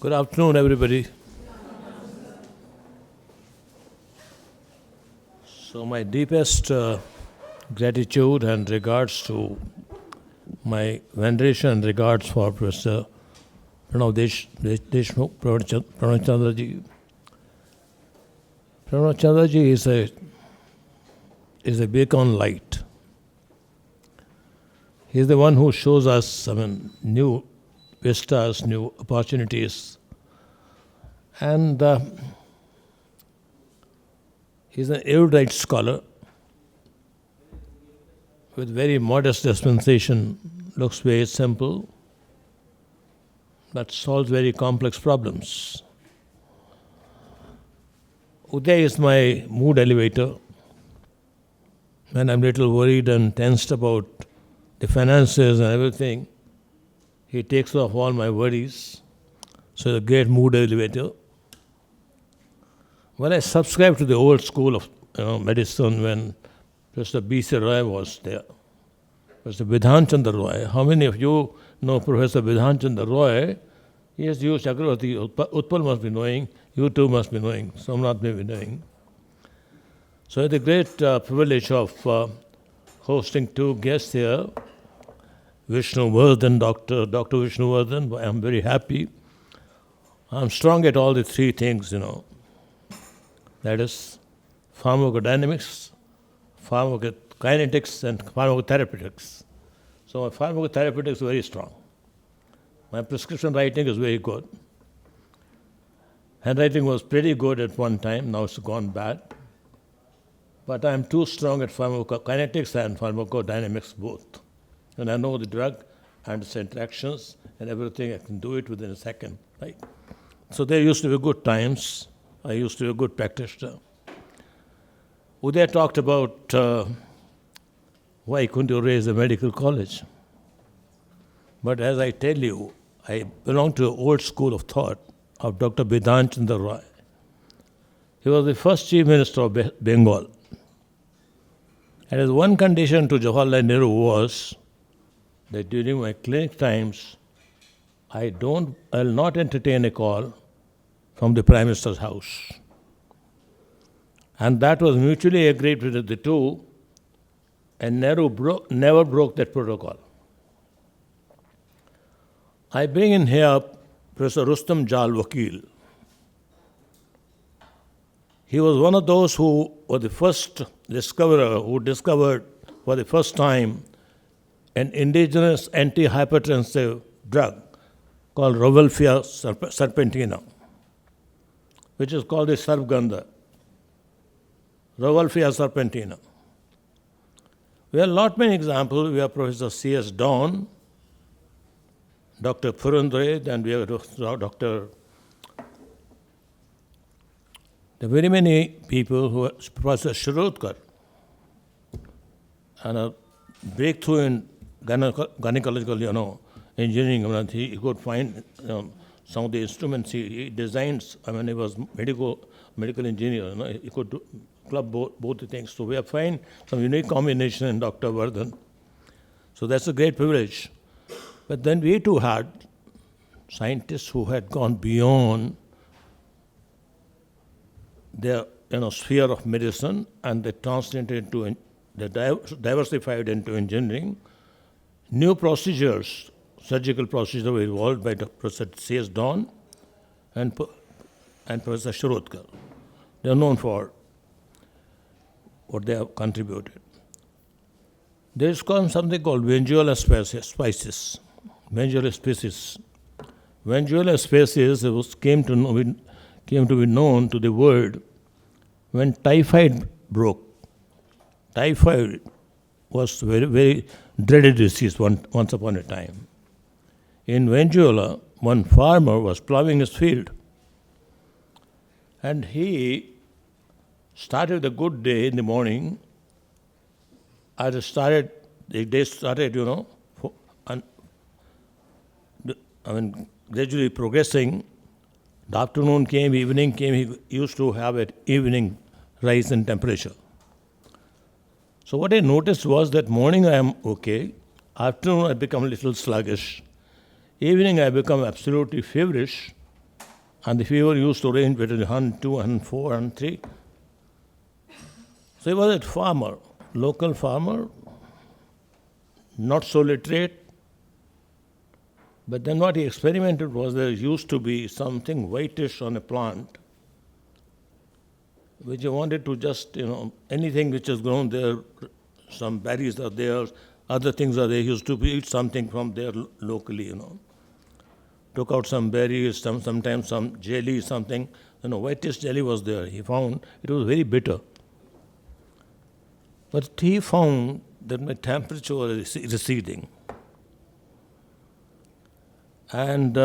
Good afternoon, everybody. So my deepest gratitude and regards to my veneration and regards for Professor Deshmukh Pranachandraji. Pranachandraji is a beacon light. He is the one who shows us, new vistas, new opportunities. And he's an erudite scholar with very modest dispensation, looks very simple, but solves very complex problems. Uday is my mood elevator. When I'm a little worried and tensed about the finances and everything, he takes off all my worries. So the great mood elevator. When I subscribed to the old school of medicine, when Professor B.C. Roy was there, Professor Vidhan Chandra Roy. How many of you know Professor Vidhan Chandra Roy? Yes, you, Chakravarti, Utpal must be knowing, you too must be knowing, Somnath may be knowing. So it's a great privilege of hosting two guests here, Vishnu Vardhan, Dr. Vishnu Vardhan. I'm very happy. I'm strong at all the three things, That is pharmacodynamics, pharmacokinetics, and pharmacotherapeutics. So my pharmacotherapeutics is very strong. My prescription writing is very good. Handwriting was pretty good at one time, now it's gone bad. But I'm too strong at pharmacokinetics and pharmacodynamics both. And I know the drug and its interactions and everything, I can do it within a second, right? So there used to be good times. I used to be a good practitioner. Uday talked about why couldn't you raise a medical college? But as I tell you, I belong to an old school of thought of Dr. Vidhan Chandra Roy. He was the first Chief Minister of Bengal. And his one condition to Jawaharlal Nehru was that during my clinic times, I'll not entertain a call from the Prime Minister's house. And that was mutually agreed between the two, and Nehru never broke that protocol. I bring in here Professor Rustam Jal Vakil. He was one of those who was the first discoverer who discovered for the first time an indigenous antihypertensive drug called Rauwolfia serpentina, which is called the Sarvgandha. Rauwolfia serpentina. We have lot many examples. We have Professor C.S. Dawn, Dr. Purandre, and we have Dr. There are very many people who are Professor Shirodkar, and a breakthrough in gynecological, engineering. He could find some of the instruments he designs. He was medical engineer. He could club both the things. So we have find some unique combination in Dr. Vardhan. So that's a great privilege. But then we too had scientists who had gone beyond their sphere of medicine, and they translated into they diversified into engineering. New procedures, surgical procedures were evolved by Professor C.S. Dawn and Professor Shirodkar. They are known for what they have contributed. There is something called Venduela species. Venduela species. Venduela species came to be known to the world when typhoid broke. Typhoid was very, very dreaded disease once upon a time. In Venezuela, one farmer was plowing his field, and he started a good day in the morning. As the day started, gradually progressing. The afternoon came, evening came, he used to have an evening rise in temperature. So what I noticed was that morning I am okay, afternoon I become a little sluggish, evening I become absolutely feverish, and the fever used to range between 102, 104, 103. So he was a farmer, local farmer, not so literate. But then what he experimented was there used to be something whitish on a plant, which he wanted to just, anything which is grown there, some berries are there, other things are there. He used to eat something from there locally, Took out some berries, sometimes some jelly, something. Whitish jelly was there. He found it was very bitter. But he found that my temperature was receding. And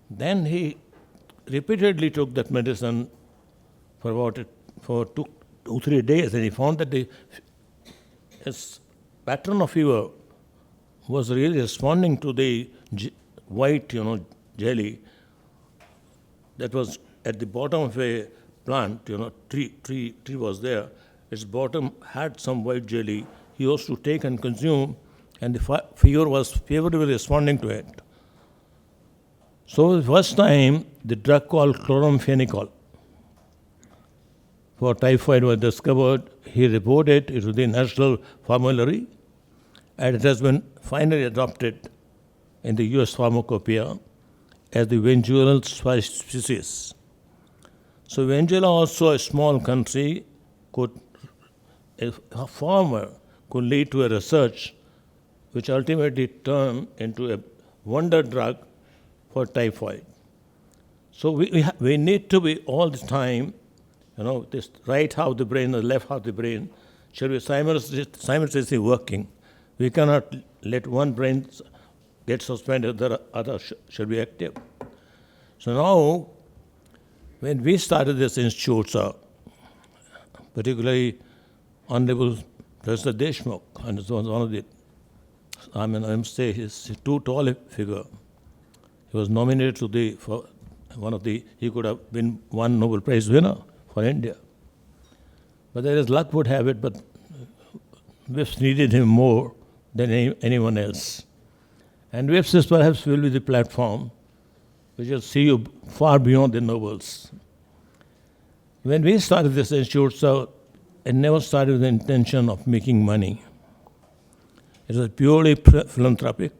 then he repeatedly took that medicine for 2-3 days, and he found that his pattern of fever was really responding to the white, jelly that was at the bottom of a plant. Tree was there. Its bottom had some white jelly. He used to take and consume, and the fever was favorably responding to it. So the first time, the drug called chloramphenicol for typhoid was discovered. He reported it to the National Formulary, and it has been finally adopted in the US Pharmacopoeia as the Venezuelan species. So Venezuela, also a small country, a farmer could lead to a research which ultimately turned into a wonder drug for typhoid. So we need to be all the time, this right half of the brain and left half of the brain should be simultaneously working. We cannot let one brain get suspended, the other should be active. So now, when we started this institute, particularly Honorable Professor Deshmukh, and it was one of the, I must say, he's too tall a figure. He was nominated he could have been one Nobel Prize winner for India. But there is luck would have it, but VIPS needed him more than anyone else. And VIPS is perhaps will be the platform which will see you far beyond the Nobels. When we started this institute, it never started with the intention of making money. It was purely philanthropic.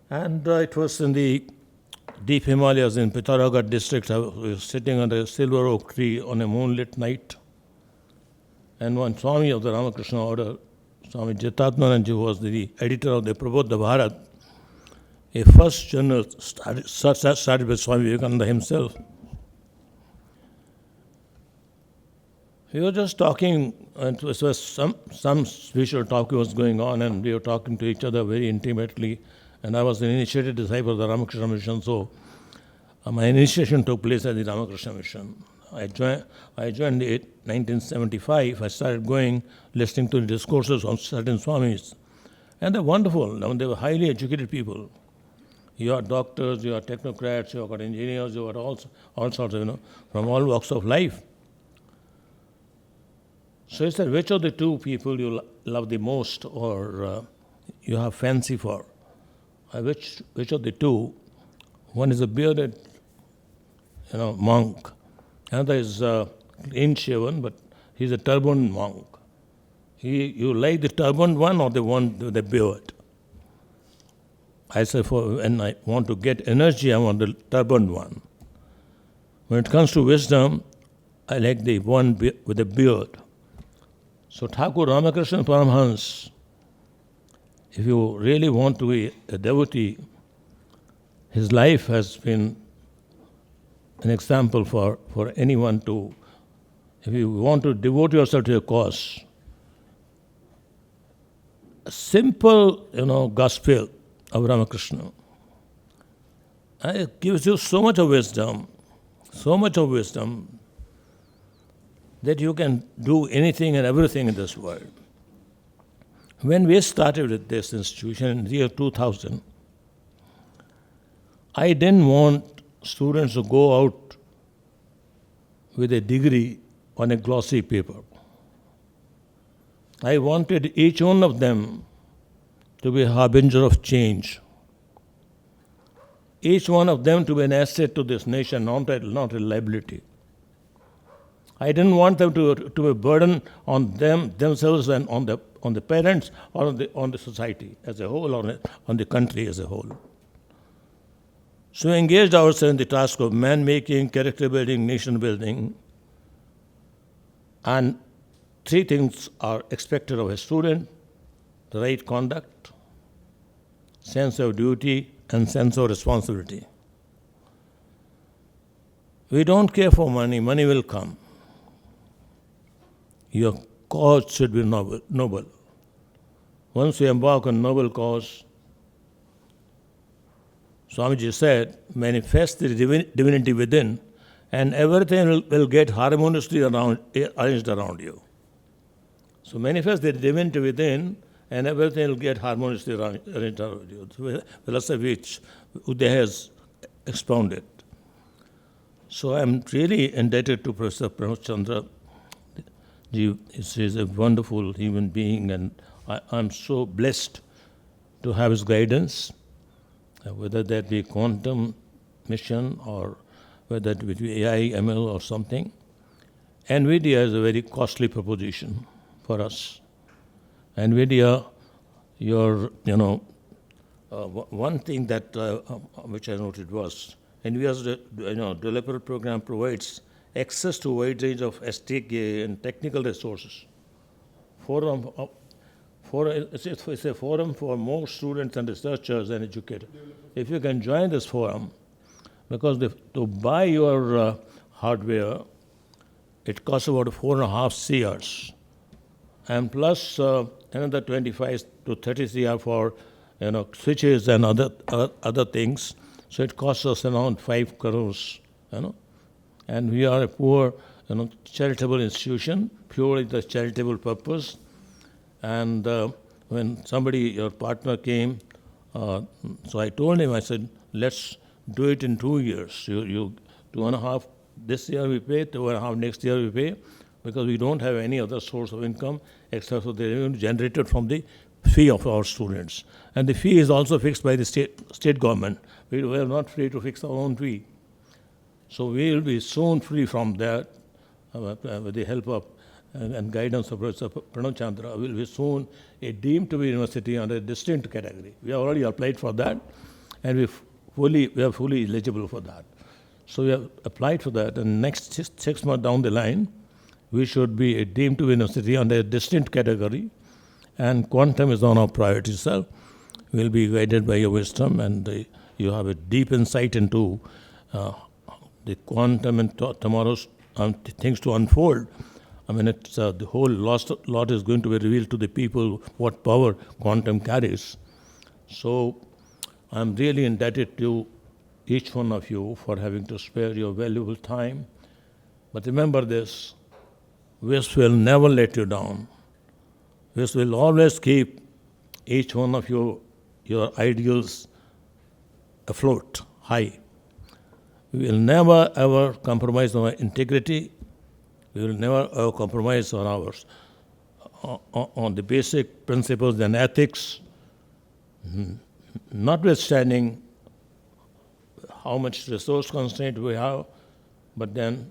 And it was in the deep Himalayas in Pithoragarh district. I was sitting under a silver oak tree on a moonlit night. And one Swami of the Ramakrishna order, Swami Jitatmananji, who was the editor of the Prabodha Bharat, a first journal started with Swami Vivekananda himself. We were just talking, and it was some spiritual talk was going on, and we were talking to each other very intimately. And I was an initiated disciple of the Ramakrishna Mission, so my initiation took place at the Ramakrishna Mission. I joined in 1975. I started going, listening to the discourses of certain Swamis. And they're wonderful. They were highly educated people. You are doctors, you are technocrats, you are engineers, you are all sorts of, from all walks of life. So he said, which of the two people you love the most or you have fancy for? Which of the two? One is a bearded, monk. Another is clean-shaven, but he's a turbaned monk. You like the turbaned one or the one with the beard? I said, when I want to get energy, I want the turbaned one. When it comes to wisdom, I like the one with the beard. So Thakur Ramakrishna Paramhans, if you really want to be a devotee, his life has been an example for anyone to, if you want to devote yourself to a cause, a simple, gospel of Ramakrishna. And it gives you so much of wisdom that you can do anything and everything in this world. When we started with this institution in the year 2000, I didn't want students to go out with a degree on a glossy paper. I wanted each one of them to be a harbinger of change. each one of them to be an asset to this nation, not a liability. I didn't want them to be a burden on themselves and on the parents or on the society as a whole, or on the country as a whole. So we engaged ourselves in the task of man-making, character building, nation building, and three things are expected of a student: the right conduct, sense of duty, and sense of responsibility. We don't care for money, money will come. Your cause should be noble. Once you embark on noble cause, Swamiji said, manifest the divinity within, and everything will get harmoniously arranged around you. So manifest the divinity within, and everything will get harmoniously arranged around you. The philosophy which Uday has expounded. So I'm really indebted to Professor Pranab Chandra. He is a wonderful human being, and I'm so blessed to have his guidance, whether that be quantum mission or whether that be AI, ML or something. NVIDIA is a very costly proposition for us. NVIDIA, one thing that which I noted was NVIDIA's developer program provides access to a wide range of STK and technical resources. It's a forum for more students and researchers and educators. If you can join this forum, because to buy your hardware, it costs about 4.5 CRs, and plus another 25 to 30 CR for switches and other things. So it costs us around 5 crores. And we are a poor, charitable institution, purely the charitable purpose. And when your partner came, so I told him, I said, let's do it in 2 years. You 2.5 this year we pay, 2.5 next year we pay, because we don't have any other source of income except for the revenue generated from the fee of our students. And the fee is also fixed by the state government. We are not free to fix our own fee. So we will be soon free from that with the help of and guidance of Professor Pranab Chandra. We will be soon deemed to be university under a distinct category. We have already applied for that, and we are fully eligible for that. So we have applied for that, and next 6 months down the line, we should be deemed to be university under a distinct category, and quantum is on our priority, sir. We will be guided by your wisdom, and you have a deep insight into the quantum and tomorrow's things to unfold. I mean, it's the whole lot is going to be revealed to the people what power quantum carries. So I'm really indebted to each one of you for having to spare your valuable time. But remember this, VIPS will never let you down. VIPS will always keep each one of your ideals afloat, high. We will never ever compromise on our integrity. We will never ever compromise on ours, on the basic principles and ethics, notwithstanding how much resource constraint we have, but then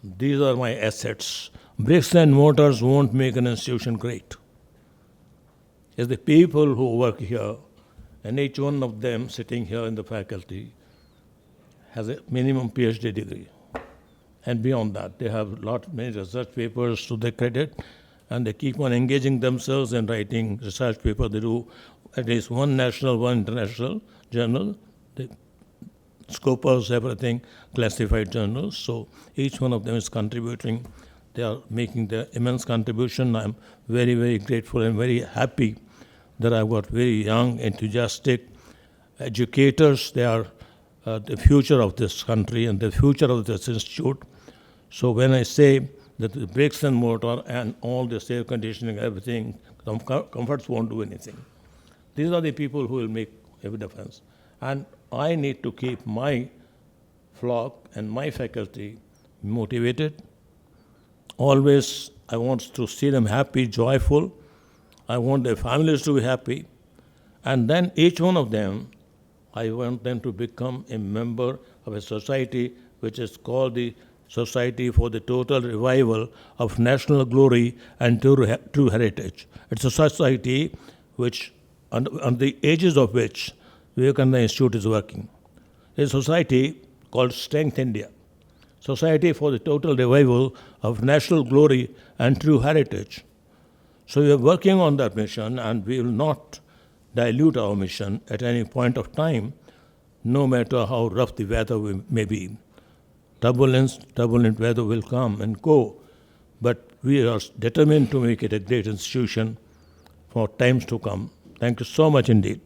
these are my assets. Bricks and mortars won't make an institution great. It's the people who work here, and each one of them sitting here in the faculty has a minimum PhD degree. And beyond that, they have many research papers to their credit, and they keep on engaging themselves in writing research papers. They do at least one national, one international journal. They Scopus, everything, classified journals. So each one of them is contributing. They are making their immense contribution. I'm very, very grateful and very happy that I've got very young, enthusiastic educators. They are the future of this country and the future of this institute. So when I say that the bricks and mortar and all this air conditioning, everything, comforts won't do anything. These are the people who will make a difference. And I need to keep my flock and my faculty motivated. Always I want to see them happy, joyful. I want their families to be happy. And then each one of them I want them to become a member of a society which is called the Society for the Total Revival of National Glory and True Heritage. It's a society which, on the ages of which Vivekananda Institute is working. It's a society called Strength India, Society for the Total Revival of National Glory and True Heritage. So we are working on that mission, and we will not dilute our mission at any point of time, no matter how rough the weather may be. Turbulent weather will come and go, but we are determined to make it a great institution for times to come. Thank you so much indeed.